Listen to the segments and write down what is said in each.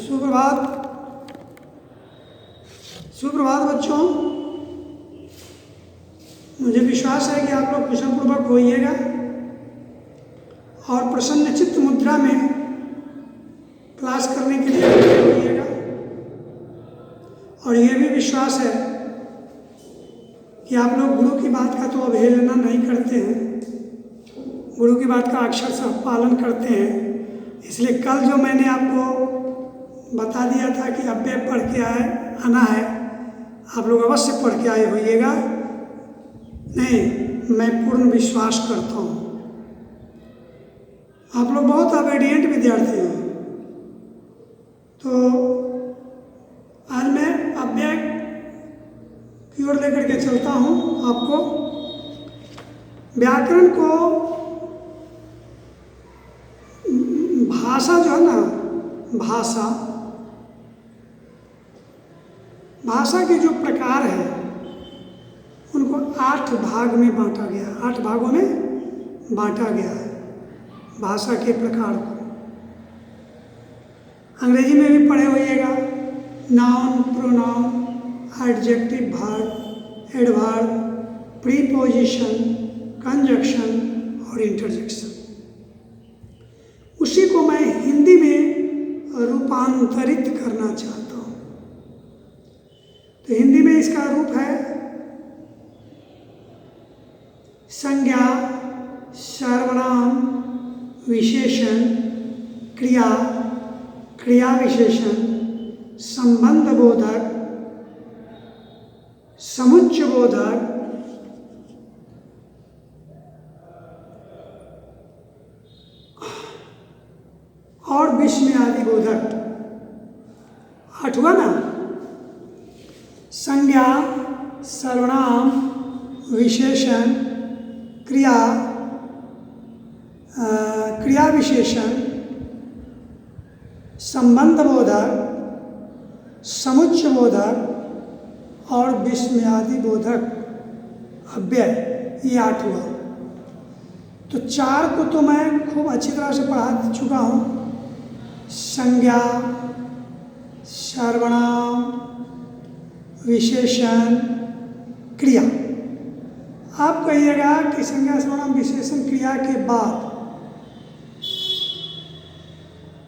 सुप्रभात। सुप्रभात बच्चों, मुझे विश्वास है कि आप लोग कुशलपूर्वक होइएगा और प्रसन्न चित्त मुद्रा में क्लास करने के लिए तैयार होइएगा। और ये भी विश्वास है कि आप लोग गुरु की बात का तो अवहेलना नहीं करते हैं, गुरु की बात का अक्षरशः पालन करते हैं। इसलिए कल जो मैंने आपको बता दिया था कि अव्यय पढ़ के आना है, आप लोग अवश्य पढ़ के आए होइएगा। नहीं, मैं पूर्ण विश्वास करता हूँ आप लोग बहुत ओबीडिएंट विद्यार्थी हैं। तो आज मैं अव्यय की ओर लेकर के चलता हूँ आपको। व्याकरण को भाषा जो है ना, भाषा के जो प्रकार हैं उनको 8 भाग में बांटा गया, 8 भागों में बांटा गया है भाषा के प्रकार को। अंग्रेजी में भी पढ़े होइएगा, noun, pronoun, adjective, verb, adverb, preposition, conjunction और इंटरजेक्शन। उसी को मैं हिंदी में रूपांतरित करना चाहता हूँ। तो हिंदी में इसका रूप है संज्ञा, सर्वनाम, विशेषण, क्रिया, क्रिया विशेषण, संबंध बोधक, समुच्चय बोधक, और विस्मयादि बोधक। 8वां ना, संज्ञा, सर्वनाम, विशेषण, क्रिया, क्रिया विशेषण, संबंध बोधक, समुच्चय बोधक और विस्मयादि बोधक अव्यय, ये 8वां। तो 4 को तो मैं खूब अच्छी तरह से पढ़ा चुका हूँ। संज्ञा, सर्वनाम, विशेषण, क्रिया। आप कहिएगा कि संज्ञा, सर्वनाम, विशेषण, क्रिया के बाद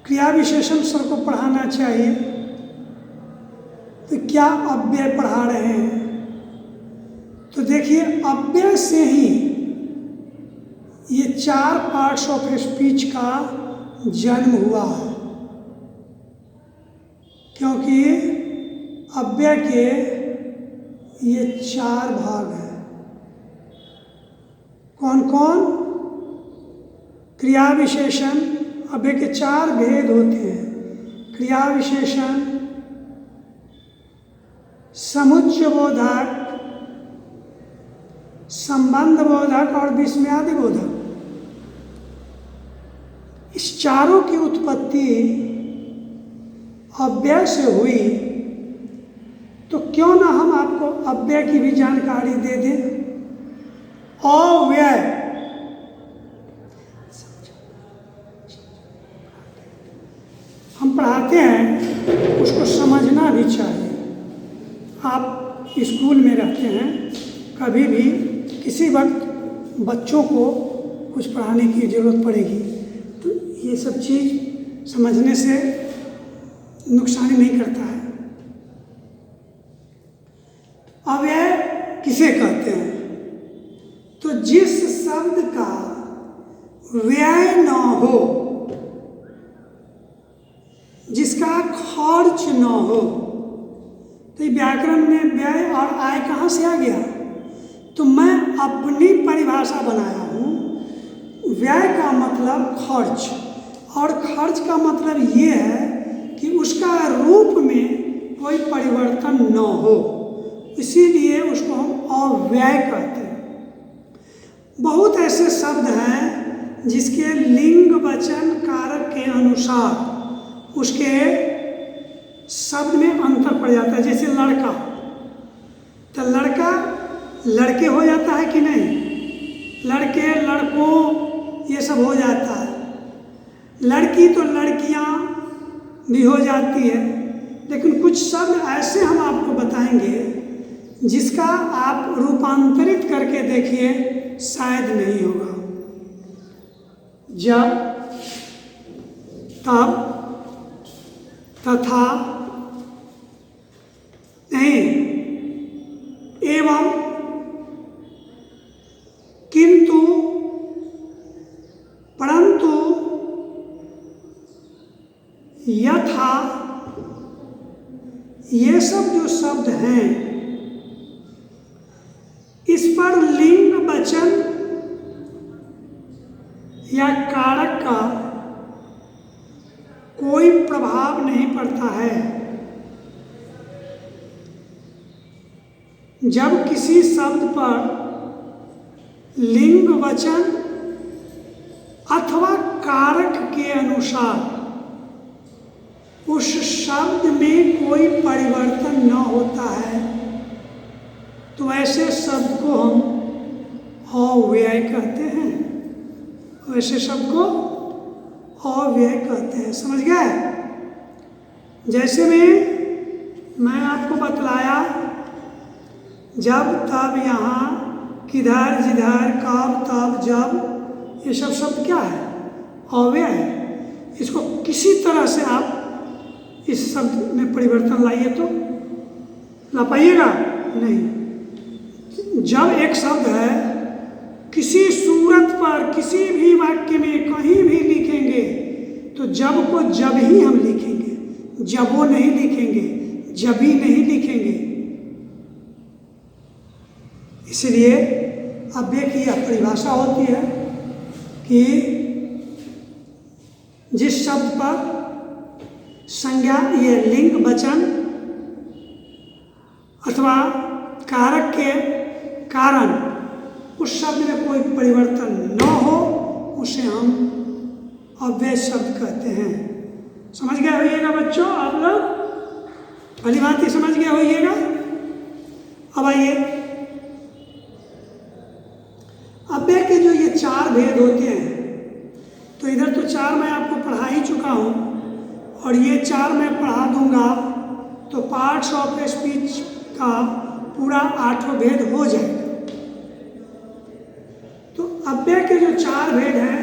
क्रिया विशेषण सर को पढ़ाना चाहिए, तो क्या अव्यय पढ़ा रहे हैं? तो देखिए, अव्यय से ही ये 4 पार्ट्स ऑफ स्पीच का जन्म हुआ है, क्योंकि अव्यय के ये 4 भाग हैं। कौन कौन? क्रिया विशेषण, अव्यय के 4 भेद होते हैं। क्रिया विशेषण, समुच्चय बोधक, संबंध बोधक और विस्मयादि बोधक। इस चारों की उत्पत्ति अव्यय से हुई, तो क्यों ना हम आपको अव्यय की भी जानकारी दे दें। अव्यय हम पढ़ाते हैं, उसको समझना भी चाहिए। आप स्कूल में रहते हैं, कभी भी किसी वक्त बच्चों को कुछ पढ़ाने की ज़रूरत पड़ेगी, तो ये सब चीज़ समझने से नुकसान नहीं करता है। अव्यय किसे कहते हैं? तो जिस शब्द का व्यय न हो, जिसका खर्च न हो। तो व्याकरण में व्यय और आय कहाँ से आ गया? तो मैं अपनी परिभाषा बनाया हूँ। व्यय का मतलब खर्च, और खर्च का मतलब ये है कि उसका रूप में कोई परिवर्तन न हो, इसीलिए उसको हम अव्यय कहते हैं। बहुत ऐसे शब्द हैं जिसके लिंग वचन कारक के अनुसार उसके शब्द में अंतर पड़ जाता है। जैसे लड़का, तो लड़का लड़के हो जाता है कि नहीं? लड़के, लड़कों, ये सब हो जाता है। लड़की तो लड़कियां, भी हो जाती है, लेकिन कुछ शब्द ऐसे हम आपको बताएंगे जिसका आप रूपांतरित करके देखिए, शायद नहीं होगा। जब, तब, तथा, नहीं, एवं, किंतु, परंतु, यथा, ये सब जो शब्द हैं, इस पर लिंग वचन या कारक का कोई प्रभाव नहीं पड़ता है। जब किसी शब्द पर लिंग वचन अथवा कारक के अनुसार उस शब्द में कोई परिवर्तन न होता है, तो ऐसे शब्द को हम अव्यय कहते हैं। वैसे शब्द को अव्यय कहते हैं। समझ गए? जैसे में मैं आपको बतलाया, जब, तब, यहाँ, किधर, जिधर, कब, तब, जब, ये सब शब्द क्या है? अव्यय है। इसको किसी तरह से आप इस शब्द में परिवर्तन लाइए तो ला पाइएगा नहीं। जब एक शब्द है, किसी सूरत पर किसी भी वाक्य में कहीं भी लिखेंगे तो जब को जब ही हम लिखेंगे, जबो नहीं लिखेंगे, जबी नहीं लिखेंगे। इसलिए अव्यय की यह परिभाषा होती है कि जिस शब्द पर संज्ञा, ये लिंग वचन अथवा कारक के कारण उस शब्द में कोई परिवर्तन न हो, उसे हम अव्यय शब्द कहते हैं। समझ गए होइएगा बच्चों आप लोग? भली बात ही समझ गए होइएगा। अब आइए, अव्यय के जो ये चार भेद होते हैं, तो इधर तो चार मैं आपको पढ़ा ही चुका हूँ, और ये चार मैं पढ़ा दूंगा तो पार्ट्स ऑफ स्पीच का पूरा 8वां भेद हो जाएगा। तो अव्यय के जो चार भेद हैं,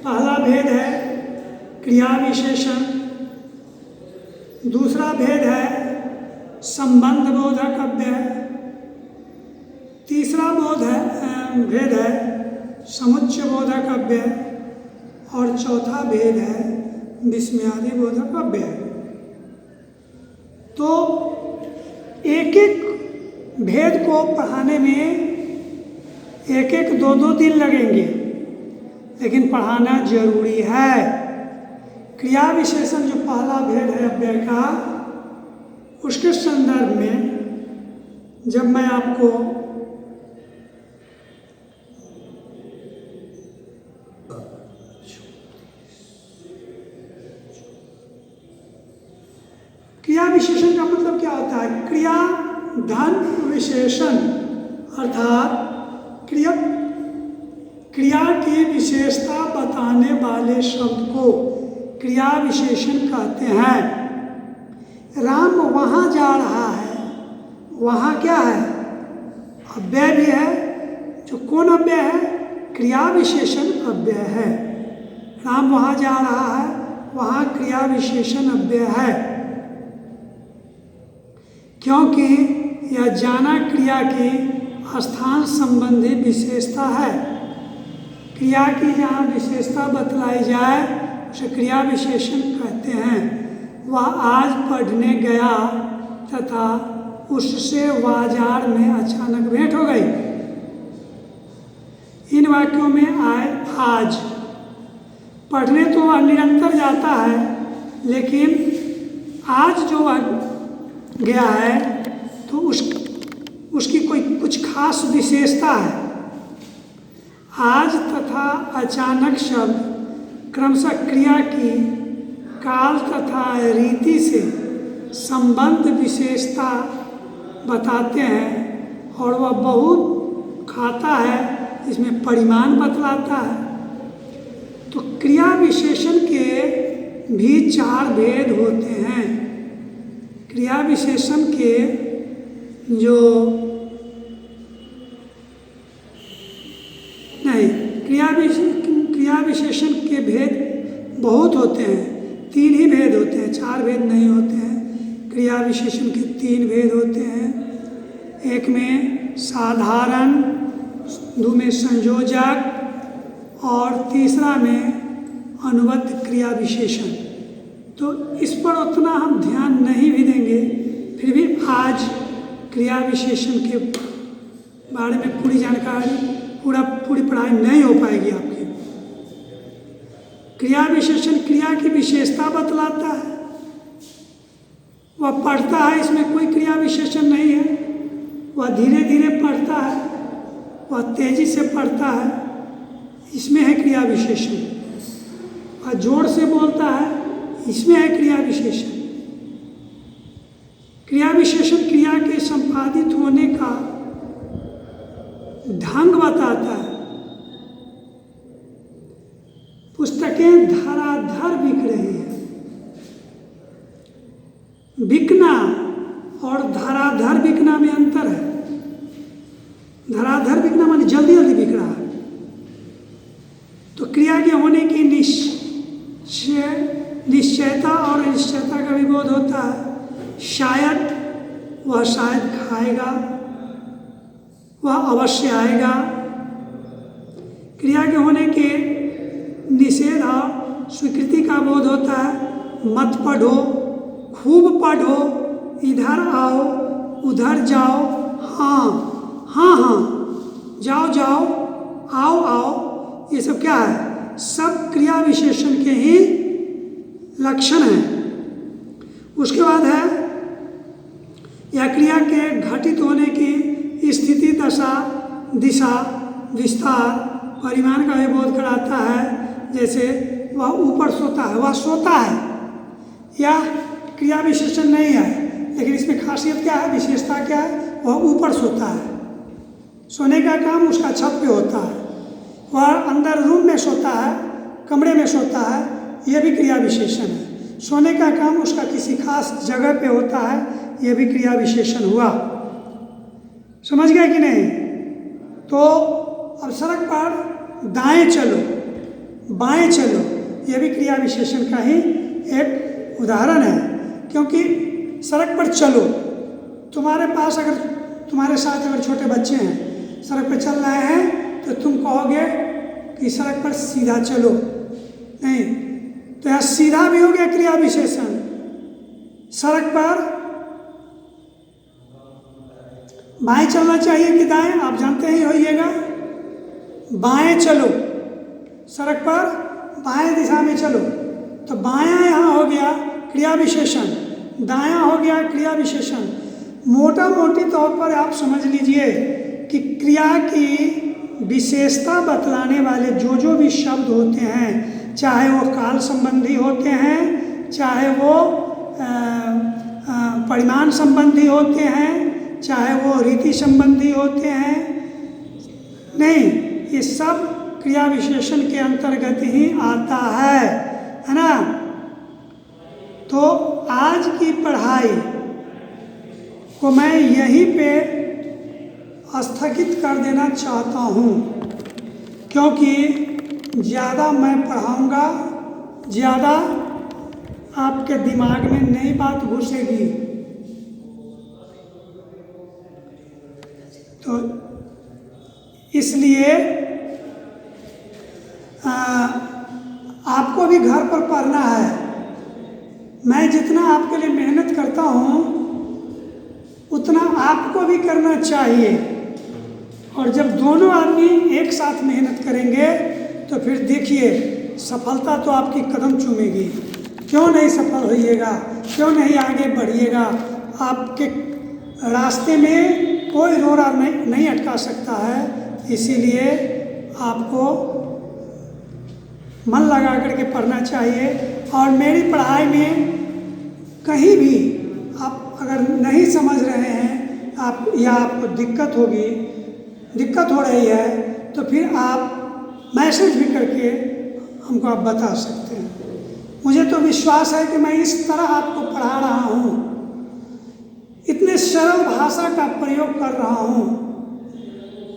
पहला भेद है क्रिया विशेषण, दूसरा भेद है संबंध बोधक अव्यय, तीसरा भेद है समुच्चय बोधक अव्यय, और चौथा भेद है विस्मयादि बोधक अव्यय। तो एक एक भेद को पढ़ाने में एक एक दो दो दिन लगेंगे, लेकिन पढ़ाना जरूरी है। क्रिया विशेषण जो पहला भेद है अव्यय का, उसके संदर्भ में जब मैं आपको क्रिया विशेषण का मतलब क्या होता है? क्रिया धन विशेषण, अर्थात क्रिया की विशेषता बताने वाले शब्द को क्रिया विशेषण कहते हैं। राम वहाँ जा रहा है, वहाँ क्या है? अव्यय भी है। जो कौन अव्यय है? क्रिया विशेषण अव्यय है। राम वहाँ जा रहा है, वहाँ क्रिया विशेषण अव्यय है, क्योंकि यह जाना क्रिया की स्थान संबंधी विशेषता है। क्रिया की जहाँ विशेषता बतलाई जाए उसे क्रिया विशेषण कहते हैं। वह आज पढ़ने गया तथा उससे बाजार में अचानक भेंट हो गई। इन वाक्यों में आए आज। पढ़ने तो वह निरंतर जाता है, लेकिन आज जो वह गया है तो उसकी कोई कुछ खास विशेषता है। आज तथा अचानक शब्द क्रमशः क्रिया की काल तथा रीति से संबंध विशेषता बताते हैं, और वह बहुत खाता है, इसमें परिमाण बतलाता है। तो क्रिया विशेषण के भी 4 भेद होते हैं। क्रिया विशेषण के जो नहीं, क्रिया विशेषण के भेद बहुत होते हैं। 3 ही भेद होते हैं, 4 भेद नहीं होते हैं। क्रिया विशेषण के 3 भेद होते हैं। एक में साधारण, 2 में संयोजक और तीसरा में अनुबद्ध क्रिया विशेषण। तो इस पर उतना हम ध्यान नहीं भी देंगे, फिर भी आज क्रिया विशेषण के बारे में पूरी जानकारी, पूरी पढ़ाई नहीं हो पाएगी आपकी। क्रिया विशेषण क्रिया की विशेषता बतलाता है, वह पढ़ता है, इसमें कोई क्रिया विशेषण नहीं है। वह धीरे धीरे पढ़ता है, वह तेजी से पढ़ता है, इसमें है क्रिया विशेषण। वह जोर से बोलता है, इसमें है क्रिया विशेषण। क्रिया विशेषण क्रिया के संपादित होने का ढंग बताता है। पुस्तकें धराधर बिक रही हैं। बिकना और धराधर बिकना में अंतर है। धराधर बिकना माने जल्दी जल्दी बिक रहा है। तो क्रिया के होने की निश्चयता और अनिश्चयता का विरोध होता है। शायद वह शायद खाएगा, वह अवश्य आएगा। क्रिया के होने के निषेध और स्वीकृति का बोध होता है। मत पढ़ो, खूब पढ़ो, इधर आओ, उधर जाओ, हाँ हाँ हाँ, जाओ जाओ, आओ आओ, ये सब क्या है? सब क्रिया विशेषण के ही लक्षण हैं। उसके बाद है यह क्रिया के घटित होने की स्थिति, दशा, दिशा, विस्तार, परिमाण का विरोध कराता है। जैसे वह ऊपर सोता है, वह सोता है, यह क्रिया विशेषण नहीं है, लेकिन इसमें खासियत क्या है, विशेषता क्या है? वह ऊपर सोता है। सोने का काम उसका छत पे होता है। वह अंदर रूम में सोता है, कमरे में सोता है, यह भी क्रिया विशेषण है। सोने का काम उसका किसी खास जगह पे होता है, यह भी क्रिया विशेषण हुआ। समझ गए कि नहीं? तो अब सड़क पर दाएं चलो, बाएं चलो, यह भी क्रिया विशेषण का ही एक उदाहरण है। क्योंकि सड़क पर चलो, तुम्हारे पास अगर तुम्हारे साथ अगर छोटे बच्चे हैं, सड़क पर चल रहे हैं, तो तुम कहोगे कि सड़क पर सीधा चलो, नहीं, तो यह सीधा भी हो गया क्रिया विशेषण। सड़क पर बाएं चलना चाहिए कि दाएं, आप जानते ही होइएगा। बाएं चलो, सड़क पर बाएं दिशा में चलो, तो बायां यहाँ हो गया क्रिया विशेषण, दायां हो गया क्रिया विशेषण। मोटा मोटी तौर पर आप समझ लीजिए कि क्रिया की विशेषता बतलाने वाले जो भी शब्द होते हैं, चाहे वो काल संबंधी होते हैं, चाहे वो परिमाण संबंधी होते हैं, चाहे वो रीति संबंधी होते हैं, नहीं, ये सब क्रिया विशेषण के अंतर्गत ही आता है ना। तो आज की पढ़ाई को मैं यहीं पे स्थगित कर देना चाहता हूँ, क्योंकि ज़्यादा मैं पढ़ाऊँगा, ज़्यादा आपके दिमाग में नई बात घुसेगी। तो इसलिए आपको भी घर पर पढ़ना है। मैं जितना आपके लिए मेहनत करता हूँ, उतना आपको भी करना चाहिए। और जब दोनों आदमी एक साथ मेहनत करेंगे, तो फिर देखिए सफलता तो आपकी कदम चूमेगी। क्यों नहीं सफल होइएगा? क्यों नहीं आगे बढ़िएगा? आपके रास्ते में कोई रोड़ा नहीं अटका सकता है। इसीलिए आपको मन लगा करके पढ़ना चाहिए। और मेरी पढ़ाई में कहीं भी आप अगर नहीं समझ रहे हैं, आप या आपको दिक्कत हो रही है, तो फिर आप मैसेज भी करके हमको आप बता सकते हैं। मुझे तो विश्वास है कि मैं इस तरह आपको पढ़ा रहा हूँ, इतने सरल भाषा का प्रयोग कर रहा हूँ,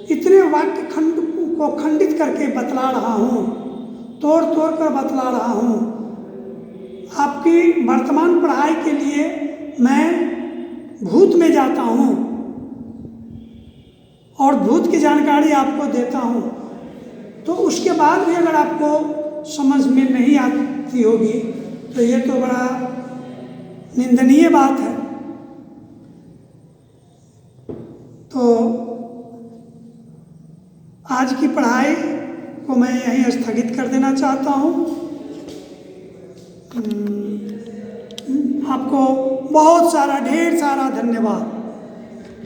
इतने वाक्य खंड को खंडित करके बतला रहा हूँ, तोड़ तोड़ कर बतला रहा हूँ। आपकी वर्तमान पढ़ाई के लिए मैं भूत में जाता हूँ और भूत की जानकारी आपको देता हूँ, तो उसके बाद भी अगर आपको समझ में नहीं आती होगी तो ये तो बड़ा निंदनीय बात है। तो आज की पढ़ाई को मैं यहीं स्थगित कर देना चाहता हूँ। आपको बहुत सारा ढेर सारा धन्यवाद।